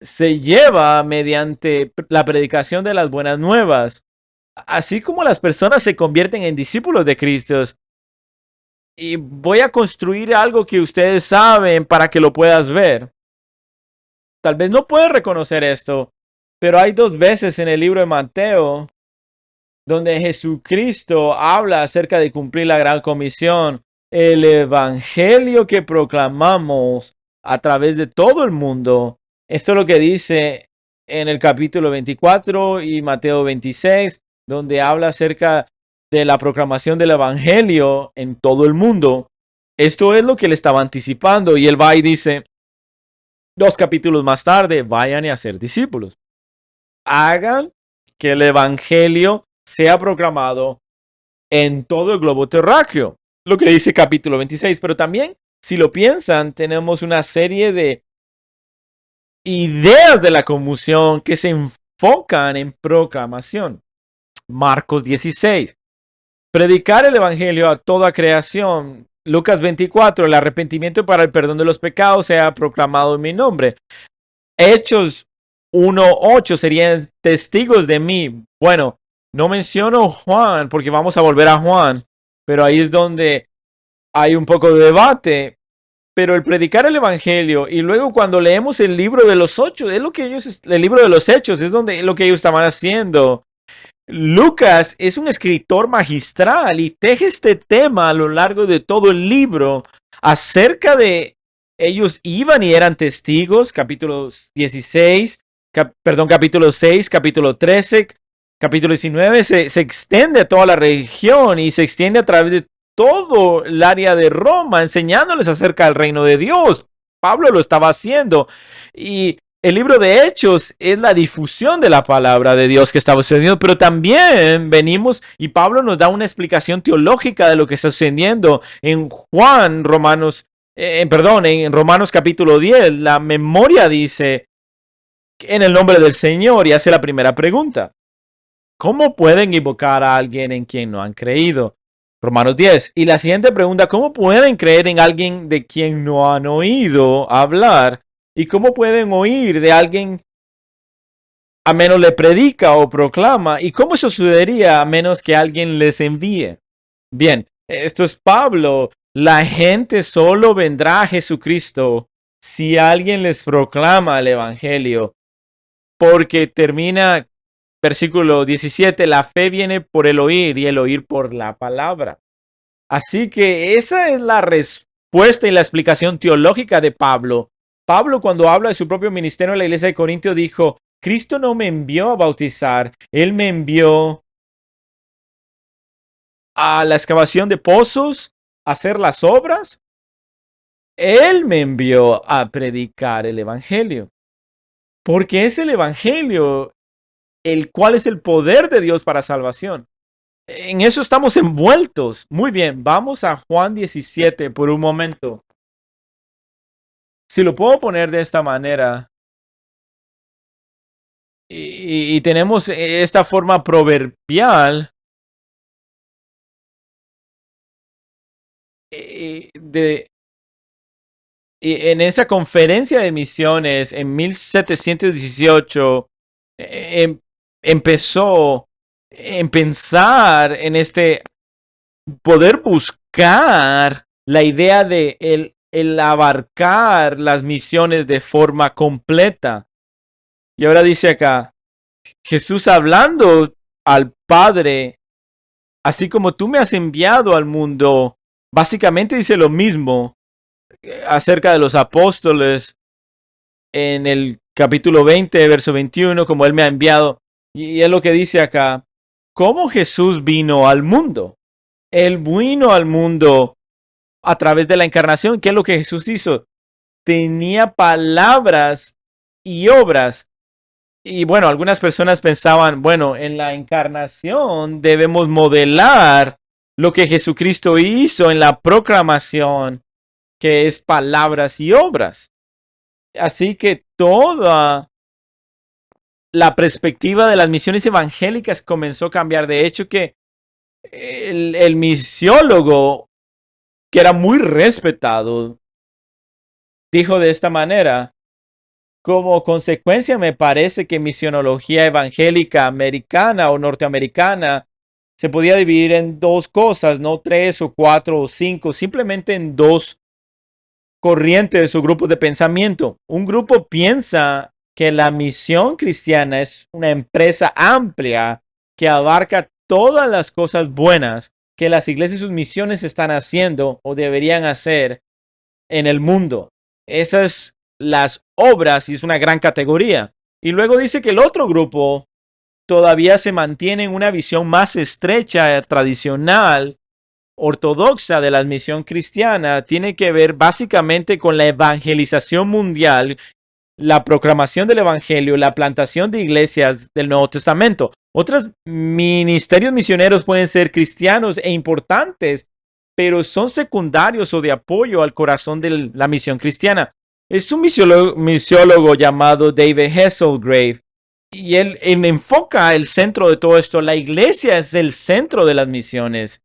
se lleva mediante la predicación de las buenas nuevas. Así como las personas se convierten en discípulos de Cristo, y voy a construir algo que ustedes saben para que lo puedas ver. Tal vez no puedes reconocer esto, pero hay 2 veces en el libro de Mateo donde Jesucristo habla acerca de cumplir la gran comisión, el evangelio que proclamamos a través de todo el mundo. Esto es lo que dice en el capítulo 24 y Mateo 26, donde habla acerca de la proclamación del evangelio en todo el mundo. Esto es lo que él estaba anticipando, y él va y dice 2 capítulos más tarde: vayan a ser discípulos. Hagan que el evangelio sea proclamado en todo el globo terráqueo. Lo que dice capítulo 26. Pero también, si lo piensan, tenemos una serie de ideas de la comisión que se enfocan en proclamación. Marcos 16. Predicar el evangelio a toda creación. Lucas 24. El arrepentimiento para el perdón de los pecados sea proclamado en mi nombre. Hechos 1:8 serían testigos de mí. Bueno, no menciono Juan porque vamos a volver a Juan, pero ahí es donde hay un poco de debate. Pero el predicar el evangelio, y luego cuando leemos el libro de los ocho, es lo que ellos, el libro de los hechos, es donde lo que ellos estaban haciendo. Lucas es un escritor magistral y teje este tema a lo largo de todo el libro acerca de ellos iban y eran testigos, capítulo 16, capítulo 6, capítulo 13, capítulo 19, se extiende a toda la región y se extiende a través de todo el área de Roma, enseñándoles acerca del reino de Dios. Pablo lo estaba haciendo, y el libro de Hechos es la difusión de la palabra de Dios que estaba sucediendo, pero también venimos y Pablo nos da una explicación teológica de lo que está sucediendo en en Romanos capítulo 10. La memoria dice en el nombre del Señor y hace la primera pregunta: ¿cómo pueden invocar a alguien en quien no han creído? Romanos 10. Y la siguiente pregunta: ¿cómo pueden creer en alguien de quien no han oído hablar? ¿Y cómo pueden oír de alguien a menos le predica o proclama? ¿Y cómo eso sucedería a menos que alguien les envíe? Bien, esto es Pablo. La gente solo vendrá a Jesucristo si alguien les proclama el evangelio, porque termina versículo 17: la fe viene por el oír y el oír por la palabra. Así que esa es la respuesta y la explicación teológica de Pablo. Pablo, cuando habla de su propio ministerio en la iglesia de Corinto, dijo: Cristo no me envió a bautizar, Él me envió a la excavación de pozos, a hacer las obras. Él me envió a predicar el evangelio, porque es el evangelio el cual es el poder de Dios para salvación. En eso estamos envueltos. Muy bien, vamos a Juan 17 por un momento. Si lo puedo poner de esta manera, y tenemos esta forma proverbial de en esa conferencia de misiones en 1718, empezó en pensar en este poder buscar la idea de el abarcar las misiones de forma completa. Y ahora dice acá, Jesús hablando al Padre: así como tú me has enviado al mundo. Básicamente dice lo mismo acerca de los apóstoles en el capítulo 20, verso 21, como Él me ha enviado. Y es lo que dice acá: ¿cómo Jesús vino al mundo? Él vino al mundo a través de la encarnación. ¿Qué es lo que Jesús hizo? Tenía palabras y obras Y bueno, algunas personas pensaban, bueno, en la encarnación debemos modelar lo que Jesucristo hizo en la proclamación, que es palabras y obras. Así que toda la perspectiva de las misiones evangélicas comenzó a cambiar. De hecho, que el misiólogo, que era muy respetado, dijo de esta manera: como consecuencia, me parece que misionología evangélica americana o norteamericana se podía dividir en dos cosas, no tres o cuatro o cinco, simplemente en dos corrientes o grupos de pensamiento. Un grupo piensa que la misión cristiana es una empresa amplia que abarca todas las cosas buenas que las iglesias y sus misiones están haciendo o deberían hacer en el mundo. Esas las obras y es una gran categoría. Y luego dice que el otro grupo todavía se mantiene en una visión más estrecha, tradicional, ortodoxa de la misión cristiana. Tiene que ver básicamente con la evangelización mundial, la proclamación del evangelio, la plantación de iglesias del Nuevo Testamento. Otros ministerios misioneros pueden ser cristianos e importantes, pero son secundarios o de apoyo al corazón de la misión cristiana. Es un misiólogo llamado David Hasselgrave y él enfoca el centro de todo esto. La iglesia es el centro de las misiones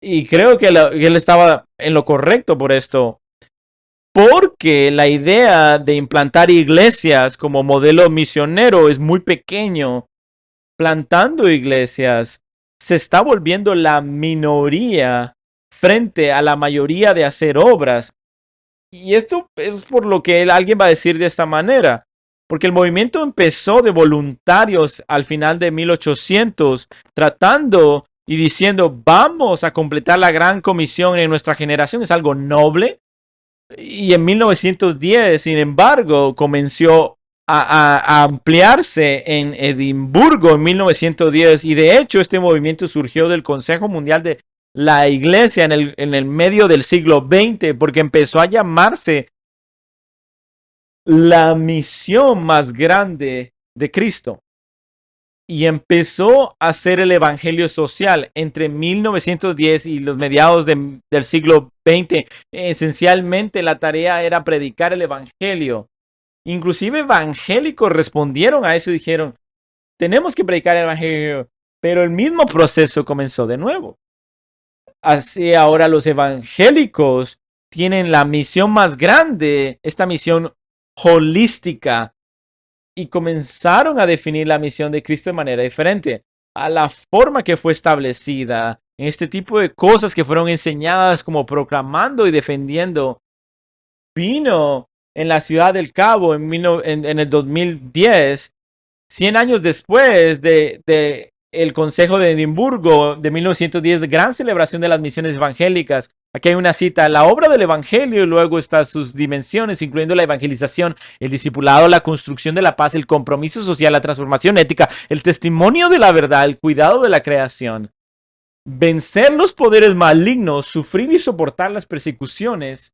y creo que él estaba en lo correcto por esto, porque la idea de implantar iglesias como modelo misionero es muy pequeño. Plantando iglesias se está volviendo la minoría frente a la mayoría de hacer obras. Y esto es por lo que alguien va a decir de esta manera, porque el movimiento empezó de voluntarios al final de 1800, tratando y diciendo, vamos a completar la gran comisión en nuestra generación. Es algo noble. Y en 1910, sin embargo, comenzó a ampliarse en Edimburgo en 1910. Y de hecho, este movimiento surgió del Consejo Mundial de la Iglesia en el medio del siglo XX, porque empezó a llamarse la misión más grande de Cristo. Y empezó a hacer el evangelio social entre 1910 y los mediados del siglo XX. Esencialmente la tarea era predicar el evangelio. Inclusive evangélicos respondieron a eso y dijeron, tenemos que predicar el evangelio, pero el mismo proceso comenzó de nuevo. Así ahora los evangélicos tienen la misión más grande, esta misión holística, y comenzaron a definir la misión de Cristo de manera diferente a la forma que fue establecida en este tipo de cosas que fueron enseñadas como proclamando y defendiendo. Vino en la ciudad del Cabo en el 2010, 100 años después de el Consejo de Edimburgo de 1910, de gran celebración de las misiones evangélicas. Aquí hay una cita: la obra del evangelio, y luego están sus dimensiones, incluyendo la evangelización, el discipulado, la construcción de la paz, el compromiso social, la transformación ética, el testimonio de la verdad, el cuidado de la creación, vencer los poderes malignos, sufrir y soportar las persecuciones.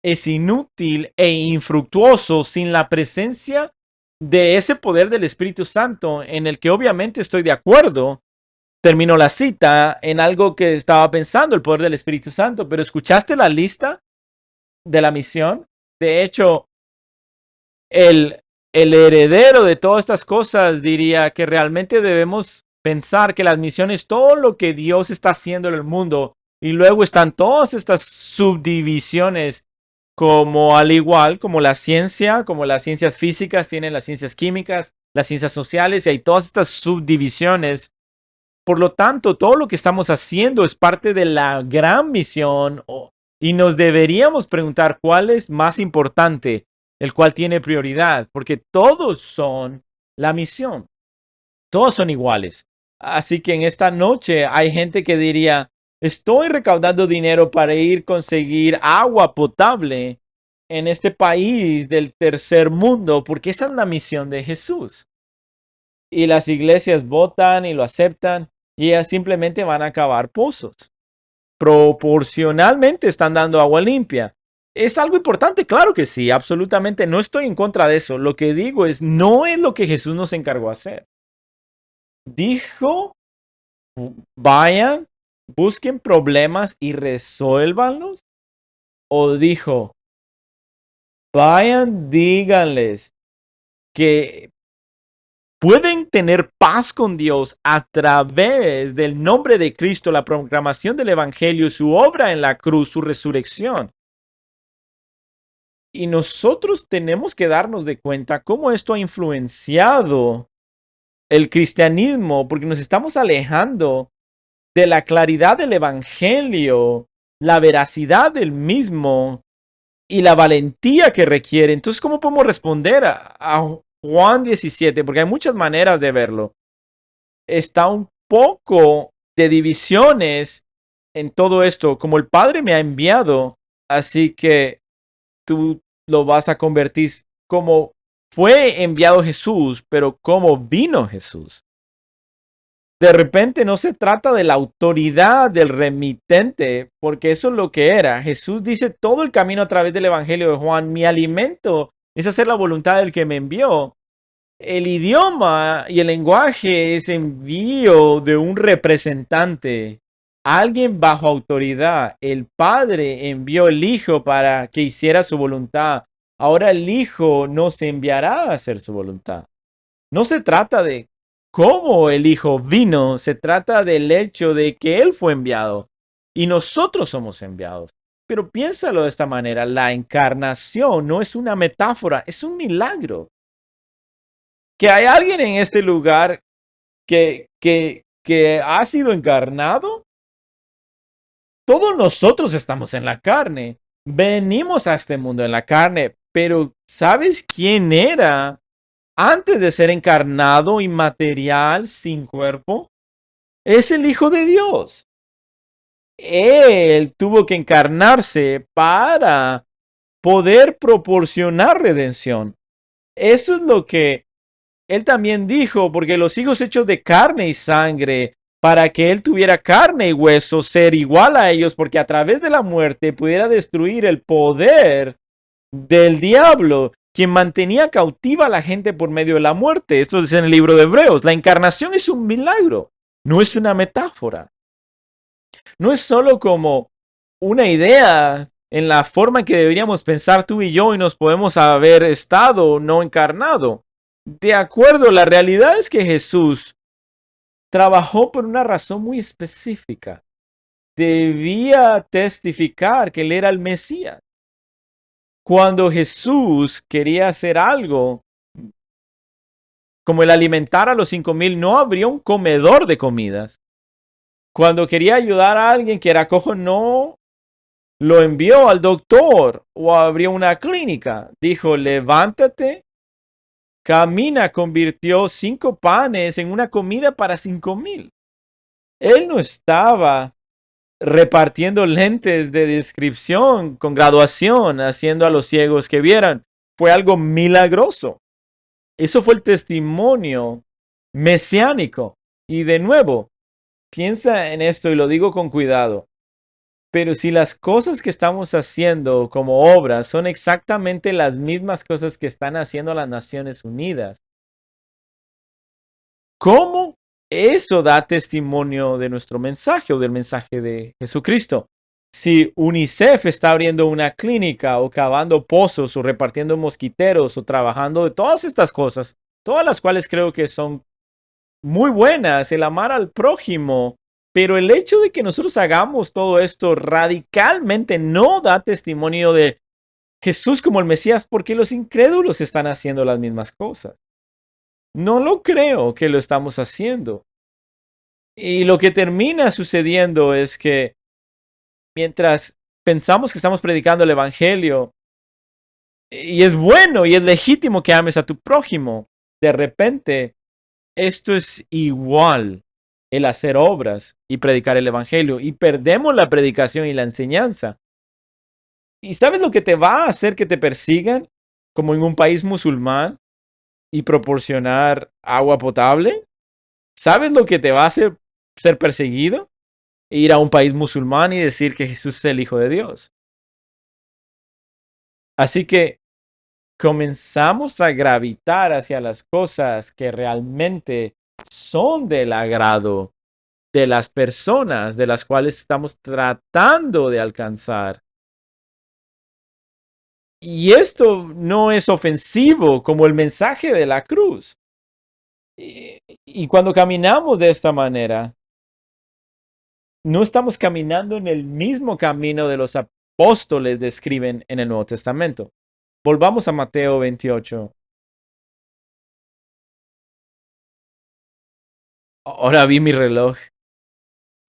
Es inútil e infructuoso sin la presencia de ese poder del Espíritu Santo, en el que obviamente estoy de acuerdo. Termino la cita en algo que estaba pensando, el poder del Espíritu Santo, pero ¿escuchaste la lista de la misión? De hecho, el heredero de todas estas cosas diría que realmente debemos pensar que las misiones, todo lo que Dios está haciendo en el mundo, y luego están todas estas subdivisiones, como al igual como la ciencia, como las ciencias físicas tienen las ciencias químicas, las ciencias sociales, y hay todas estas subdivisiones. Por lo tanto, todo lo que estamos haciendo es parte de la gran misión, y nos deberíamos preguntar cuál es más importante, el cual tiene prioridad, porque todos son la misión, todos son iguales. Así que en esta noche hay gente que diría, estoy recaudando dinero para ir a conseguir agua potable en este país del tercer mundo, porque esa es la misión de Jesús. Y las iglesias votan y lo aceptan, y ellas simplemente van a cavar pozos. Proporcionalmente están dando agua limpia, Es algo importante, claro que sí, absolutamente. No estoy en contra de eso. Lo que digo es, no es lo que Jesús nos encargó hacer. Dijo, vayan, busquen problemas y resuélvanlos. O dijo, vayan, díganles que pueden tener paz con Dios a través del nombre de Cristo, la proclamación del Evangelio, su obra en la cruz, su resurrección. Y nosotros tenemos que darnos de cuenta cómo esto ha influenciado el cristianismo, porque nos estamos alejando de la claridad del Evangelio, la veracidad del mismo y la valentía que requiere. Entonces, ¿cómo podemos responder a Juan 17? Porque hay muchas maneras de verlo. Está un poco de divisiones en todo esto, como el Padre me ha enviado, así que tú lo vas a convertir como fue enviado Jesús, pero como vino Jesús. De repente no se trata de la autoridad del remitente, porque eso es lo que era. Jesús dice todo el camino a través del Evangelio de Juan, mi alimento es hacer la voluntad del que me envió. El idioma y el lenguaje es envío de un representante, alguien bajo autoridad. El Padre envió el Hijo para que hiciera su voluntad. Ahora el Hijo nos enviará a hacer su voluntad. No se trata de cómo el Hijo vino, se trata del hecho de que Él fue enviado y nosotros somos enviados. Pero piénsalo de esta manera, la encarnación no es una metáfora, es un milagro. Que hay alguien en este lugar que ha sido encarnado. Todos nosotros estamos en la carne. Venimos a este mundo en la carne, pero ¿sabes quién era antes de ser encarnado, inmaterial, sin cuerpo? Es el Hijo de Dios. Él tuvo que encarnarse para poder proporcionar redención. Eso es lo que él también dijo, porque los hijos hechos de carne y sangre, para que él tuviera carne y hueso, ser igual a ellos, porque a través de la muerte pudiera destruir el poder del diablo, quien mantenía cautiva a la gente por medio de la muerte. Esto dice en el libro de Hebreos. La encarnación es un milagro, no es una metáfora. No es solo como una idea en la forma en que deberíamos pensar tú y yo y nos podemos haber estado no encarnado. De acuerdo, la realidad es que Jesús trabajó por una razón muy específica. Debía testificar que él era el Mesías. Cuando Jesús quería hacer algo, como el alimentar a los 5,000, no habría un comedor de comidas. Cuando quería ayudar a alguien que era cojo, no lo envió al doctor o abrió una clínica. Dijo, levántate, camina, convirtió 5 panes en una comida para 5,000. Él no estaba repartiendo lentes de descripción con graduación, haciendo a los ciegos que vieran. Fue algo milagroso. Eso fue el testimonio mesiánico. Y de nuevo, piensa en esto y lo digo con cuidado. Pero si las cosas que estamos haciendo como obras son exactamente las mismas cosas que están haciendo las Naciones Unidas, ¿cómo eso da testimonio de nuestro mensaje o del mensaje de Jesucristo? Si UNICEF está abriendo una clínica o cavando pozos o repartiendo mosquiteros o trabajando de todas estas cosas, todas las cuales creo que son muy buenas, el amar al prójimo, pero el hecho de que nosotros hagamos todo esto radicalmente no da testimonio de Jesús como el Mesías, porque los incrédulos están haciendo las mismas cosas. No lo creo que lo estamos haciendo. Y lo que termina sucediendo es que mientras pensamos que estamos predicando el Evangelio, y es bueno y es legítimo que ames a tu prójimo, de repente esto es igual el hacer obras y predicar el Evangelio, y perdemos la predicación y la enseñanza. ¿Y sabes lo que te va a hacer que te persigan como en un país musulmán y proporcionar agua potable? ¿Sabes lo que te va a hacer ser perseguido? Ir a un país musulmán y decir que Jesús es el Hijo de Dios. Así que comenzamos a gravitar hacia las cosas que realmente son del agrado de las personas de las cuales estamos tratando de alcanzar. Y esto no es ofensivo como el mensaje de la cruz. Y cuando caminamos de esta manera, no estamos caminando en el mismo camino de los apóstoles describen en el Nuevo Testamento. Volvamos a Mateo 28. Ahora vi mi reloj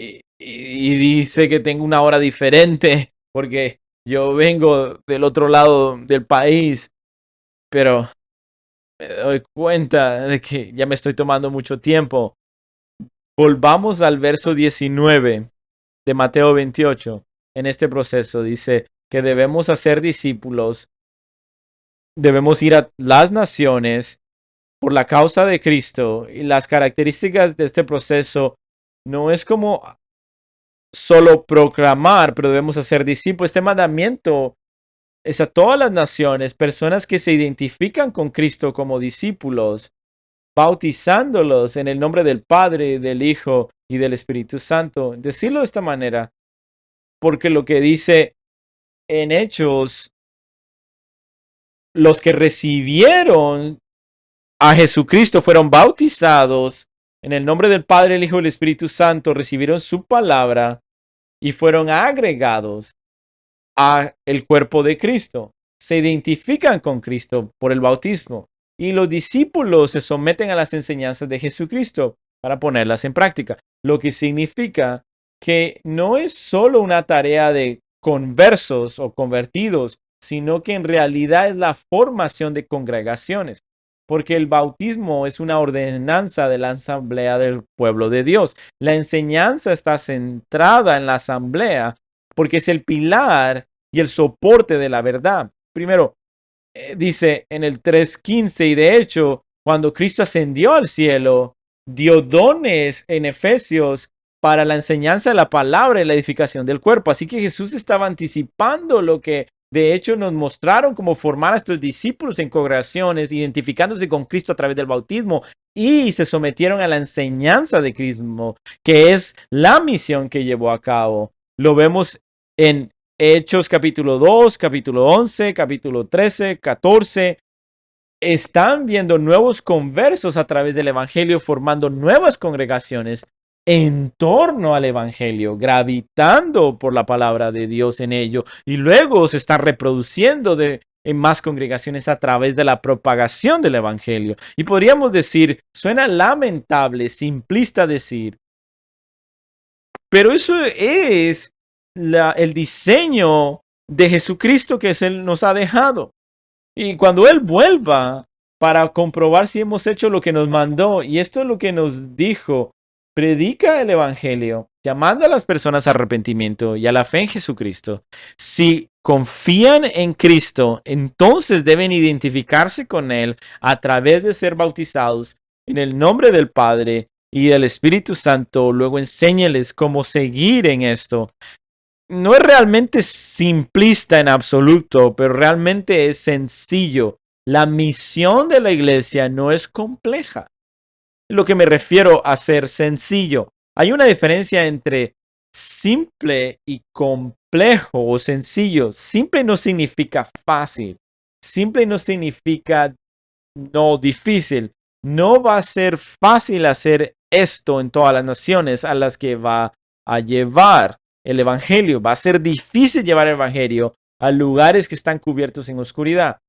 y dice que tengo una hora diferente porque yo vengo del otro lado del país, pero me doy cuenta de que ya me estoy tomando mucho tiempo. Volvamos al verso 19 de Mateo 28. En este proceso dice que debemos hacer discípulos, debemos ir a las naciones por la causa de Cristo. Y las características de este proceso no es como solo proclamar, pero debemos hacer discípulos. Este mandamiento es a todas las naciones, personas que se identifican con Cristo como discípulos, bautizándolos en el nombre del Padre, del Hijo y del Espíritu Santo. Decirlo de esta manera, porque lo que dice en Hechos, los que recibieron a Jesucristo fueron bautizados en el nombre del Padre, el Hijo y el Espíritu Santo, recibieron su palabra y fueron agregados a el cuerpo de Cristo. Se identifican con Cristo por el bautismo y los discípulos se someten a las enseñanzas de Jesucristo para ponerlas en práctica, lo que significa que no es solo una tarea de conversos o convertidos, sino que en realidad es la formación de congregaciones, porque el bautismo es una ordenanza de la asamblea del pueblo de Dios. La enseñanza está centrada en la asamblea porque es el pilar y el soporte de la verdad. Primero, dice en el 3:15, y de hecho, cuando Cristo ascendió al cielo, dio dones en Efesios para la enseñanza de la palabra y la edificación del cuerpo. Así que Jesús estaba anticipando lo que de hecho nos mostraron cómo formar a estos discípulos en congregaciones, identificándose con Cristo a través del bautismo y se sometieron a la enseñanza de Cristo, que es la misión que llevó a cabo. Lo vemos en Hechos capítulo 2, capítulo 11, capítulo 13, 14. Están viendo nuevos conversos a través del Evangelio, formando nuevas congregaciones en torno al Evangelio, gravitando por la palabra de Dios en ello. Y luego se está reproduciendo en más congregaciones a través de la propagación del Evangelio. Y podríamos decir, suena lamentable, simplista decir, pero eso es el diseño de Jesucristo que Él nos ha dejado. Y cuando Él vuelva para comprobar si hemos hecho lo que nos mandó, y esto es lo que nos dijo, predica el Evangelio, llamando a las personas al arrepentimiento y a la fe en Jesucristo. Si confían en Cristo, entonces deben identificarse con Él a través de ser bautizados en el nombre del Padre y del Espíritu Santo. Luego enséñales cómo seguir en esto. No es realmente simplista en absoluto, pero realmente es sencillo. La misión de la iglesia no es compleja. Lo que me refiero a ser sencillo. Hay una diferencia entre simple y complejo o sencillo. Simple no significa fácil. Simple no significa no difícil. No va a ser fácil hacer esto en todas las naciones a las que va a llevar el Evangelio. Va a ser difícil llevar el Evangelio a lugares que están cubiertos en oscuridad.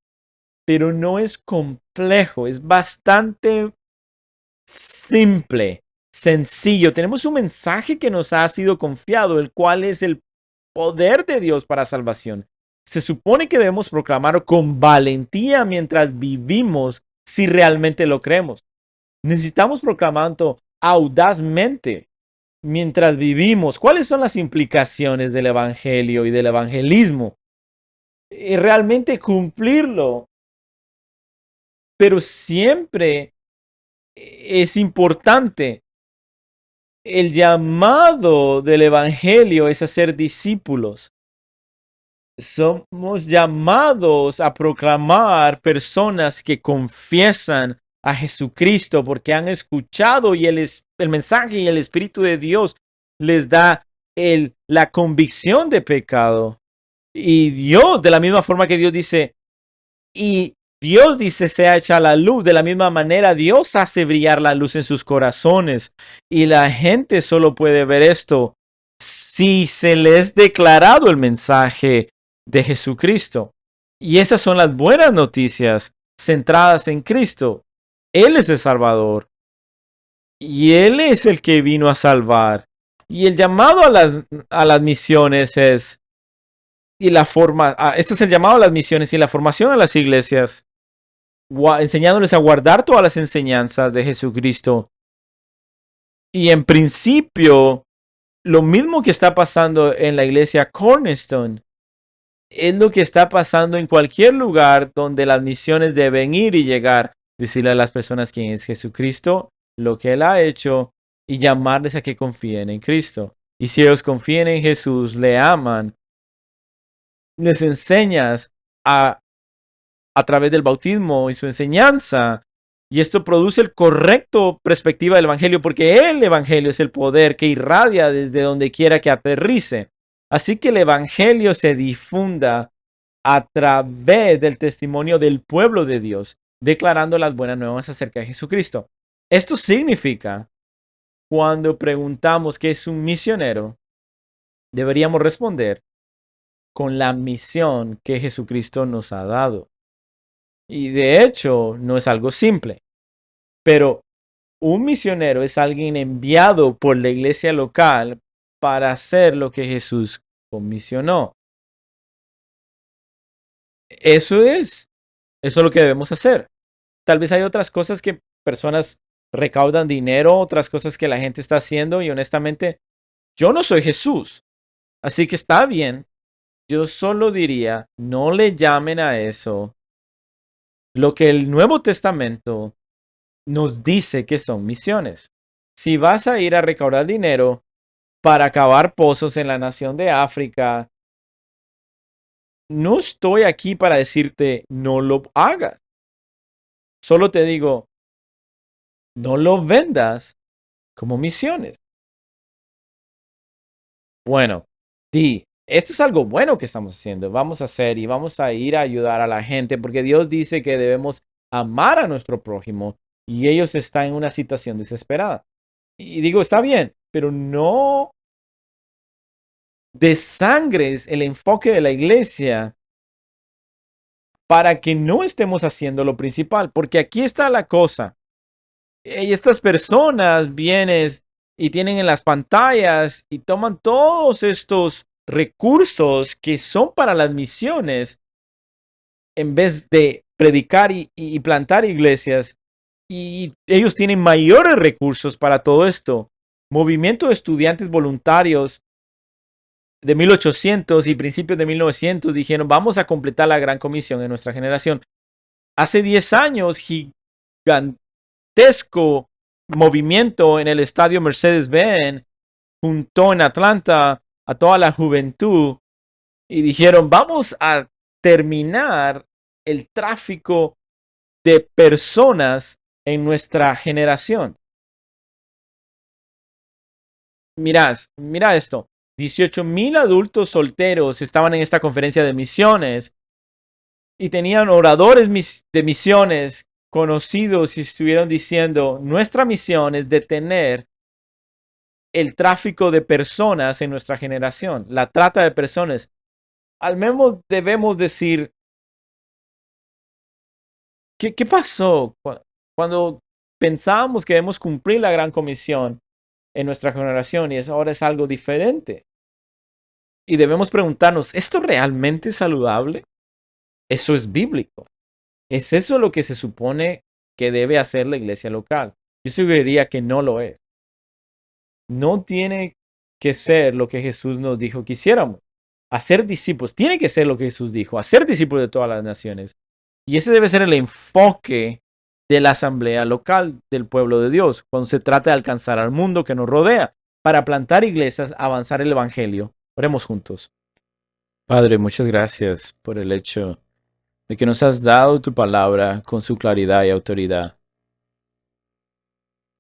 Pero no es complejo, es bastante simple, sencillo. Tenemos un mensaje que nos ha sido confiado, el cual es el poder de Dios para salvación. Se supone que debemos proclamarlo con valentía mientras vivimos si realmente lo creemos. Necesitamos proclamarlo audazmente mientras vivimos. ¿Cuáles son las implicaciones del evangelio y del evangelismo? Y realmente cumplirlo. Pero siempre es importante. El llamado del evangelio es hacer discípulos. somos llamados a proclamar personas que confiesan a Jesucristo porque han escuchado y el mensaje y el Espíritu de Dios les da la convicción de pecado. Y Dios, de la misma forma que Dios dice, y Dios dice, sea hecha la luz. De la misma manera, Dios hace brillar la luz en sus corazones. Y la gente solo puede ver esto si se les es declarado el mensaje de Jesucristo. Y esas son las buenas noticias centradas en Cristo. Él es el Salvador. Y Él es el que vino a salvar. Y el llamado a las misiones es, y la forma, este es el llamado a las misiones y la formación a las iglesias, enseñándoles a guardar todas las enseñanzas de Jesucristo. Y en principio, lo mismo que está pasando en la iglesia Cornerstone es lo que está pasando en cualquier lugar donde las misiones deben ir y llegar, decirle a las personas quién es Jesucristo, lo que Él ha hecho y llamarles a que confíen en Cristo. Y si ellos confían en Jesús, le aman, les enseñas a través del bautismo y su enseñanza. Y esto produce el correcto perspectiva del Evangelio, porque el Evangelio es el poder que irradia desde donde quiera que aterrice. Así que el Evangelio se difunda a través del testimonio del pueblo de Dios, declarando las buenas nuevas acerca de Jesucristo. Esto significa, cuando preguntamos qué es un misionero, deberíamos responder con la misión que Jesucristo nos ha dado. Y de hecho, no es algo simple. Pero un misionero es alguien enviado por la iglesia local para hacer lo que Jesús comisionó. Eso es lo que debemos hacer. Tal vez hay otras cosas que personas recaudan dinero, otras cosas que la gente está haciendo y honestamente, yo no soy Jesús. Así que está bien. Yo solo diría, no le llamen a eso lo que el Nuevo Testamento nos dice que son misiones. Si vas a ir a recaudar dinero para cavar pozos en la nación de África, no estoy aquí para decirte no lo hagas. Solo te digo, no lo vendas como misiones. Bueno, esto es algo bueno que estamos haciendo. Vamos a hacer y vamos a ir a ayudar a la gente porque Dios dice que debemos amar a nuestro prójimo y ellos están en una situación desesperada. Y digo, está bien, pero no desangres el enfoque de la iglesia para que no estemos haciendo lo principal, porque aquí está la cosa. Y estas personas vienen y tienen en las pantallas y toman todos estos recursos que son para las misiones en vez de predicar y plantar iglesias. Y ellos tienen mayores recursos para todo esto. Movimiento de estudiantes voluntarios de 1800 y principios de 1900 dijeron, vamos a completar la gran comisión en nuestra generación. Hace 10 años, gigantesco movimiento en el estadio Mercedes-Benz juntó en Atlanta a toda la juventud y dijeron, vamos a terminar el tráfico de personas en nuestra generación. Mira esto. 18,000 adultos solteros estaban en esta conferencia de misiones y tenían oradores de misiones conocidos y estuvieron diciendo, nuestra misión es detener el tráfico de personas en nuestra generación, la trata de personas. Al menos debemos decir, ¿qué pasó cuando pensábamos que debemos cumplir la gran comisión en nuestra generación y ahora es algo diferente? Y debemos preguntarnos, ¿esto realmente es saludable? Eso es bíblico. ¿Es eso lo que se supone que debe hacer la iglesia local? Yo sugeriría que no lo es. No tiene que ser lo que Jesús nos dijo que hiciéramos. Hacer discípulos, tiene que ser lo que Jesús dijo, hacer discípulos de todas las naciones. Y ese debe ser el enfoque de la asamblea local del pueblo de Dios, cuando se trata de alcanzar al mundo que nos rodea, para plantar iglesias, avanzar el evangelio. Oremos juntos. Padre, muchas gracias por el hecho de que nos has dado tu palabra con su claridad y autoridad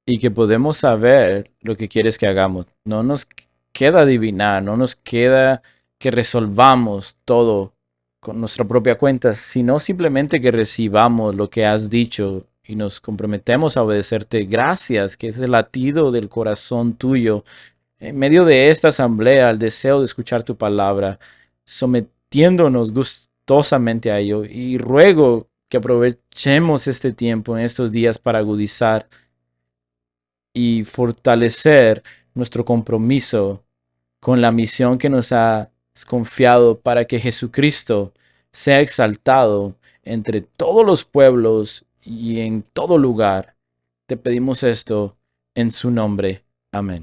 y que podemos saber lo que quieres que hagamos. No nos queda adivinar, no nos queda que resolvamos todo con nuestra propia cuenta, sino simplemente que recibamos lo que has dicho y nos comprometemos a obedecerte. Gracias, que es el latido del corazón tuyo en medio de esta asamblea, el deseo de escuchar tu palabra, sometiéndonos gustosamente a ello. Y ruego que aprovechemos este tiempo en estos días para agudizar y fortalecer nuestro compromiso con la misión que nos has confiado para que Jesucristo sea exaltado entre todos los pueblos y en todo lugar. Te pedimos esto en su nombre. Amén.